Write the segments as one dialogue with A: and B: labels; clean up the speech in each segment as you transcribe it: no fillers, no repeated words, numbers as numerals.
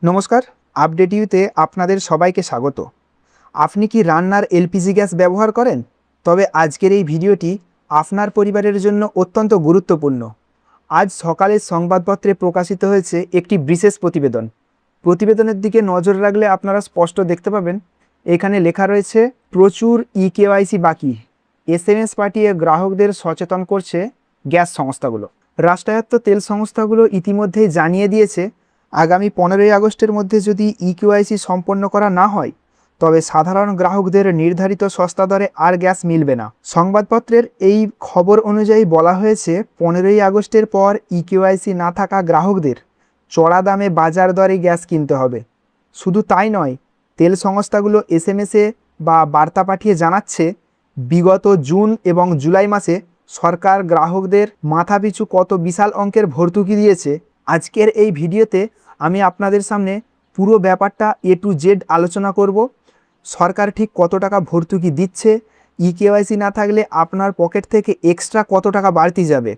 A: নমস্কার, আপডেট ইউতে আপনাদের সবাইকে স্বাগত। আপনি কি রান্নার এলপিজি গ্যাস ব্যবহার করেন? তবে আজকের এই ভিডিওটি আপনার পরিবারের জন্য অত্যন্ত গুরুত্বপূর্ণ। আজ সকালের সংবাদপত্রে প্রকাশিত হয়েছে একটি বিশেষ প্রতিবেদন। প্রতিবেদনের দিকে নজর রাখলে আপনারা স্পষ্ট দেখতে পাবেন, এখানে লেখা রয়েছে প্রচুর ইকেওয়াইসি বাকি, এসএমএস পাঠিয়ে গ্রাহকদের সচেতন করছে গ্যাস সংস্থাগুলো। রাষ্ট্রায়ত্ত তেল সংস্থাগুলো ইতিমধ্যেই জানিয়ে দিয়েছে আগামী 15ই আগস্টের মধ্যে যদি ইকেওয়াইসি সম্পন্ন করা না হয় তবে সাধারণ গ্রাহকদের নির্ধারিত সস্তা দরে আর গ্যাস মিলবে না। সংবাদপত্রের এই খবর অনুযায়ী বলা হয়েছে 15ই আগস্টের পর ইকেওয়াইসি না থাকা গ্রাহকদের চড়া দামে বাজার দরে গ্যাস কিনতে হবে। শুধু তাই নয়, তেল সংস্থাগুলো এসএমএসে বা বার্তা পাঠিয়ে জানাচ্ছে বিগত জুন এবং জুলাই মাসে সরকার গ্রাহকদের মাথাপিছু কত বিশাল অঙ্কের ভর্তুকি দিয়েছে। আজকের এই ভিডিওতে আমি আপনাদের সামনে পুরো ব্যাপারটা এ টু জেড আলোচনা করব। সরকার ঠিক কত টাকা ভর্তুকি দিচ্ছে, ইকেওয়াইসি না থাকলে আপনার পকেট থেকে এক্সট্রা কত টাকা বাড়তি যাবে,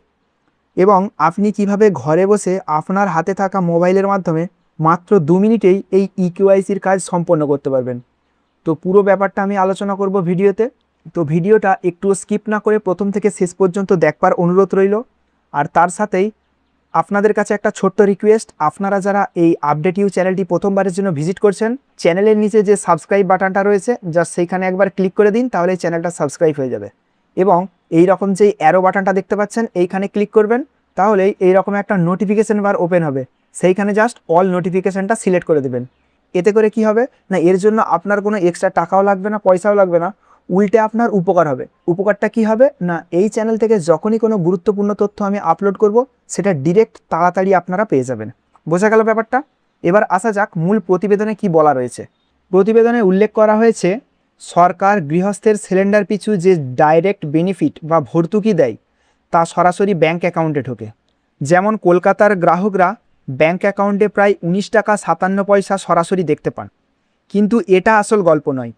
A: এবং আপনি কিভাবে ঘরে বসে আপনার হাতে থাকা মোবাইলের মাধ্যমে মাত্র 2 মিনিটেই এই ইকেওয়াইসির কাজ সম্পন্ন করতে পারবেন। তো পুরো ব্যাপারটা আমি আলোচনা করব ভিডিওতে। তো ভিডিওটা একটু স্কিপ না করে প্রথম থেকে শেষ পর্যন্ত দেখবার অনুরোধ রইল। আর তার সাথেই আপনাদের কাছে একটা ছোট্ট রিকোয়েস্ট, আপনারা যারা এই আপডেট ইউ চ্যানেলটি প্রথমবারের জন্য ভিজিট করছেন, চ্যানেলের নিচে যে সাবস্ক্রাইব বাটনটা রয়েছে জাস্ট সেইখানে একবার ক্লিক করে দিন, তাহলে চ্যানেলটা সাবস্ক্রাইব হয়ে যাবে। এবং এই রকম যেই অ্যারো বাটনটা দেখতে পাচ্ছেন এইখানে ক্লিক করবেন, তাহলেই এইরকম একটা নোটিফিকেশন বার ওপেন হবে, সেইখানে জাস্ট অল নোটিফিকেশানটা সিলেক্ট করে দেবেন। এতে করে কি হবে না, এর জন্য আপনার কোনো এক্সট্রা টাকাও লাগবে না, পয়সাও লাগবে না, উল্টে আপনার উপকার হবে। উপকারটা কি হবে না, এই চ্যানেল থেকে যখনই কোনো গুরুত্বপূর্ণ তথ্য আমি আপলোড করব সেটা ডিরেক্ট তাড়াতাড়ি আপনারা পেয়ে যাবেন। বোঝা গেল ব্যাপারটা? এবার আসা যাক মূল প্রতিবেদনে কি বলা রয়েছে। প্রতিবেদনে উল্লেখ করা হয়েছে সরকার গৃহস্থের সিলিন্ডার পিছু যে ডাইরেক্ট বেনিফিট বা ভর্তুকি দেয় তা সরাসরি ব্যাঙ্ক অ্যাকাউন্টে ঢোকে। যেমন কলকাতার গ্রাহকরা ব্যাঙ্ক অ্যাকাউন্টে প্রায় 19 টাকা 57 পয়সা সরাসরি দেখতে পান। কিন্তু এটা আসল গল্প নয়।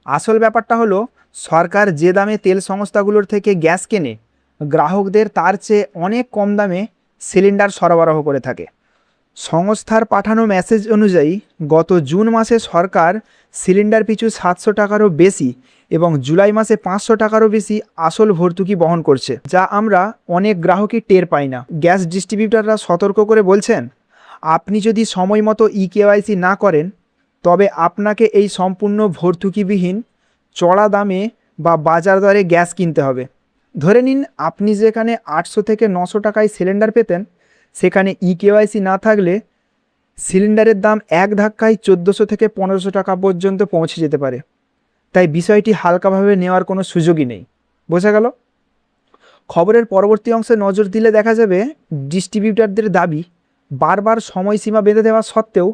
A: আসল ব্যাপারটা হলো সরকার যে দামে তেল সংস্থাগুলোর থেকে গ্যাস কেনে গ্রাহকদের তার চেয়ে অনেক কম দামে সিলিন্ডার সরবরাহ করে থাকে। সংস্থার পাঠানো মেসেজ অনুযায়ী গত জুন মাসে সরকার সিলিন্ডার পিছু 700 টাকারও বেশি এবং জুলাই মাসে 500 টাকারও বেশি আসল ভর্তুকি বহন করছে, যা আমরা অনেক গ্রাহকই টের পাই না। গ্যাস ডিস্ট্রিবিউটাররা সতর্ক করে বলছেন, আপনি যদি সময় মতো ইকেওয়াইসি না করেন তবে আপনাকে এই সম্পূর্ণ ভর্তুকিবিহীন চড়া দামে বা বাজার দরে গ্যাস কিনতে হবে। ধরে নিন আপনি যেখানে 800 থেকে 900 টাকায় সিলিন্ডার পেতেন, সেখানে ইকেওয়াইসি না থাকলে সিলিন্ডারের দাম এক ধাক্কায় 1400 থেকে 1500 টাকা পর্যন্ত পৌঁছে যেতে পারে। তাই বিষয়টি হালকাভাবে নেওয়ার কোনো সুযোগই নেই। বোঝা গেল? খবরের পরবর্তী অংশে নজর দিলে দেখা যাবে ডিস্ট্রিবিউটারদের দাবি, বারবার সময়সীমা বেঁধে দেওয়া সত্ত্বেও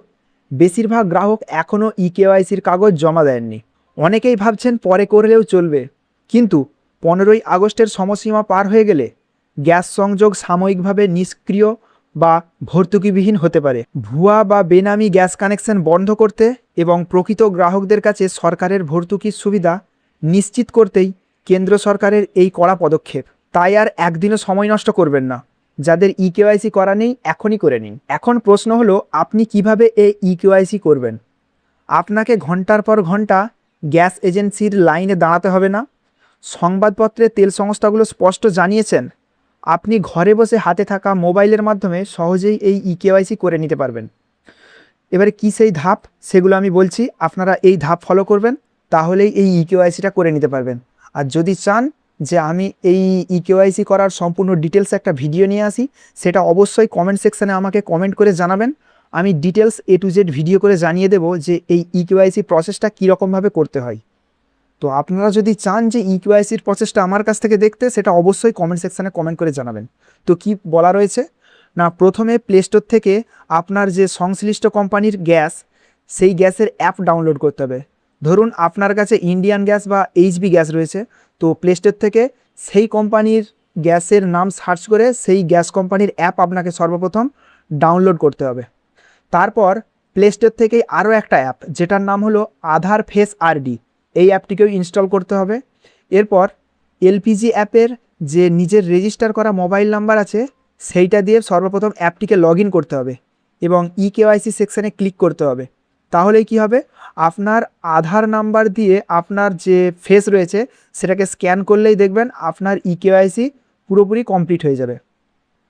A: বেশিরভাগ গ্রাহক এখনও ইকেওয়াইসির কাগজ জমা দেননি। অনেকেই ভাবছেন পরে করলেও চলবে, কিন্তু 15ই আগস্টের সময়সীমা পার হয়ে গেলে গ্যাস সংযোগ সাময়িকভাবে নিষ্ক্রিয় বা ভর্তুকিবিহীন হতে পারে। ভুয়া বা বেনামি গ্যাস কানেকশন বন্ধ করতে এবং প্রকৃত গ্রাহকদের কাছে সরকারের ভর্তুকির সুবিধা নিশ্চিত করতেই কেন্দ্র সরকারের এই কড়া পদক্ষেপ। তাই আর একদিনও সময় নষ্ট করবেন না। যাদের ইকেওয়াইসি করা নেই এখনই করে নিন। এখন প্রশ্ন হলো, আপনি কিভাবে এই ইকেওয়াইসি করবেন? আপনাকে ঘন্টার পর ঘন্টা গ্যাস এজেন্সির লাইনে দাঁড়াতে হবে না। সংবাদপত্রে তেল সংস্থাগুলো স্পষ্ট জানিয়েছেন আপনি ঘরে বসে হাতে থাকা মোবাইলের মাধ্যমে সহজেই এই ইকেওয়াইসি করে নিতে পারবেন। এবারে কি সেই ধাপ, সেগুলো আমি বলছি, আপনারা এই ধাপ ফলো করবেন, তাহলেই এই ইকেওয়াইসিটা করে নিতে পারবেন। আর যদি চান যে আমি এই ইকেওয়াইসি করার সম্পূর্ণ ডিটেলস একটা ভিডিও নিয়ে আসি, সেটা অবশ্যই কমেন্ট সেকশানে আমাকে কমেন্ট করে জানাবেন। আমি details A to Z video করে জানিয়ে দেবো যে এই ইকেওয়াইসি প্রসেসটা কীরকমভাবে করতে হয়। তো আপনারা যদি চান যে ইকেওয়াইসির প্রসেসটা আমার কাছ থেকে দেখতে, সেটা অবশ্যই কমেন্ট সেকশানে কমেন্ট করে জানাবেন। তো কি বলা রয়েছে না, প্রথমে প্লে স্টোর থেকে আপনার যে সংশ্লিষ্ট কোম্পানির গ্যাস, সেই গ্যাসের অ্যাপ ডাউনলোড করতে হবে। ধরুন আপনার কাছে ইন্ডিয়ান গ্যাস বা এইচবি গ্যাস রয়েছে, তো প্লে স্টোর থেকে সেই কোম্পানির গ্যাসের নাম সার্চ করে সেই গ্যাস কোম্পানির অ্যাপ আপনাকে সর্বপ্রথম ডাউনলোড করতে হবে। তারপর প্লে স্টোর থেকেই আরও একটা অ্যাপ, যেটার নাম হলো আধার ফেস আরডি, এই অ্যাপটিকেও ইনস্টল করতে হবে। এরপর এলপিজি অ্যাপের যে নিজের রেজিস্টার করা মোবাইল নাম্বার আছে সেইটা দিয়ে সর্বপ্রথম অ্যাপটিকে লগ ইন করতে হবে। এবং ইকেওয়াইসি সেকশানে ক্লিক করতে হবে। তাহলেই কি হবে, আপনার আধার নাম্বার দিয়ে আপনার যে ফেস রয়েছে সেটাকে স্ক্যান করলেই দেখবেন আপনার ইকেওয়াইসি পুরোপুরি কমপ্লিট হয়ে যাবে।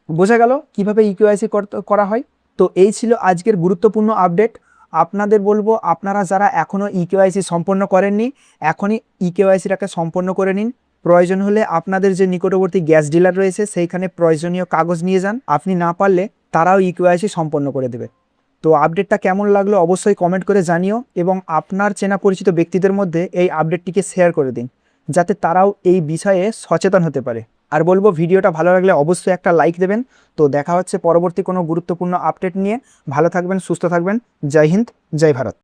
A: বোঝা গেল কীভাবে ইকেওয়াইসি করা হয়। তো এই ছিল আজকের গুরুত্বপূর্ণ আপডেট। আপনাদের বলবো, আপনারা যারা এখনও ইকেওয়াইসি সম্পন্ন করেননি, এখনই ইকেওয়াইসিটাকে সম্পন্ন করে নিন। প্রয়োজন হলে আপনাদের যে নিকটবর্তী গ্যাস ডিলার রয়েছে সেইখানে প্রয়োজনীয় কাগজ নিয়ে যান। আপনি না পারলে তারাও ইকেওয়াইসি সম্পন্ন করে দেবে। তো আপডেটটা কেমন লাগলো অবশ্যই কমেন্ট করে জানিও, এবং আপনার চেনা পরিচিত ব্যক্তিদের মধ্যে এই আপডেটটিকে শেয়ার করে দিন, যাতে তারাও এই বিষয়ে সচেতন হতে পারে। আর বলবো, ভিডিওটা ভালো লাগলে অবশ্যই একটা লাইক দেবেন। তো দেখা হচ্ছে পরবর্তী কোনো গুরুত্বপূর্ণ আপডেট নিয়ে। ভালো থাকবেন, সুস্থ থাকবেন। জয় হিন্দ, জয় ভারত।